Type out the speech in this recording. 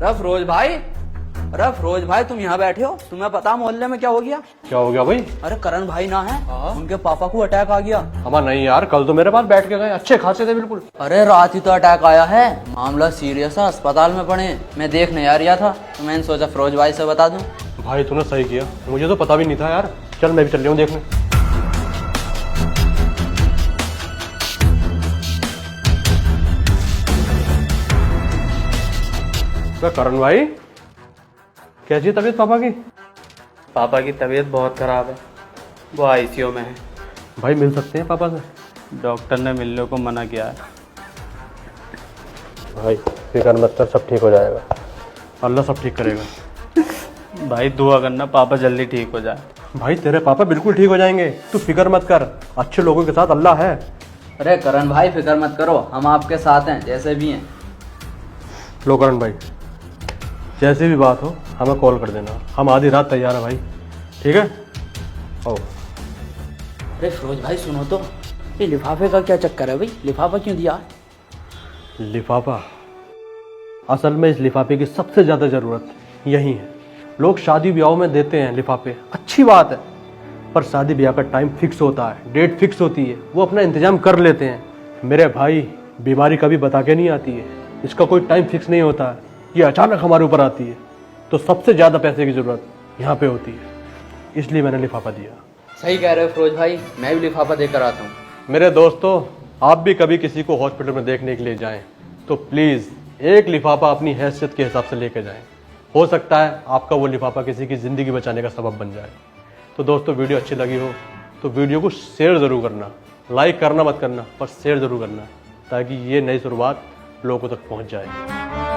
अरे फिरोज भाई तुम यहाँ बैठे हो? तुम्हें पता मोहल्ले में क्या हो गया? क्या हो गया भाई? अरे करण भाई ना है, उनके पापा को अटैक आ गया। हमारा नहीं यार, कल तो मेरे पास बैठ के गए, अच्छे खासे थे बिल्कुल। अरे रात ही तो अटैक आया है, मामला सीरियस है, अस्पताल में पड़े। मैं देखने आ रहा था तो मैंने सोचा फिरोज भाई से बता दूं। भाई तूने सही किया, मुझे तो पता भी नहीं था यार। चल मैं भी चल रहा हूँ देखने। करण भाई कैसी तबीयत पापा की? पापा की तबीयत बहुत ख़राब है, वो आईसीयू में है। भाई मिल सकते हैं पापा से? डॉक्टर ने मिलने को मना किया है। भाई फिक्र मत कर, सब ठीक हो जाएगा, अल्लाह सब ठीक करेगा। भाई दुआ करना पापा जल्दी ठीक हो जाए। भाई तेरे पापा बिल्कुल ठीक हो जाएंगे, तू फिक्र मत कर, अच्छे लोगों के साथ अल्लाह है। अरे करण भाई फिक्र मत करो, हम आपके साथ हैं जैसे भी हैं। लो करण भाई, जैसी भी बात हो हमें कॉल कर देना, हम आधी रात तैयार है भाई, ठीक है? ओ अरे फिरोज भाई सुनो तो, ये लिफाफे का क्या चक्कर है भाई? लिफाफा क्यों दिया? लिफाफा, असल में इस लिफाफे की सबसे ज़्यादा ज़रूरत यही है। लोग शादी ब्याह में देते हैं लिफाफे, अच्छी बात है, पर शादी ब्याह का टाइम फिक्स होता है, डेट फिक्स होती है, वो अपना इंतजाम कर लेते हैं। मेरे भाई बीमारी कभी बता के नहीं आती है, इसका कोई टाइम फिक्स नहीं होता है, ये अचानक हमारे ऊपर आती है, तो सबसे ज़्यादा पैसे की ज़रूरत यहाँ पे होती है, इसलिए मैंने लिफाफा दिया। सही कह रहे हो फिरोज भाई, मैं भी लिफाफा देकर आता हूँ। मेरे दोस्तों, आप भी कभी किसी को हॉस्पिटल में देखने के लिए जाएं तो प्लीज़ एक लिफाफा अपनी हैसियत के हिसाब से लेके जाएं, हो सकता है आपका वो लिफाफा किसी की ज़िंदगी बचाने का सबब बन जाए। तो दोस्तों वीडियो अच्छी लगी हो तो वीडियो को शेयर ज़रूर करना, लाइक करना मत करना, पर शेयर ज़रूर करना, ताकि ये नई शुरुआत लोगों तक पहुँच जाए।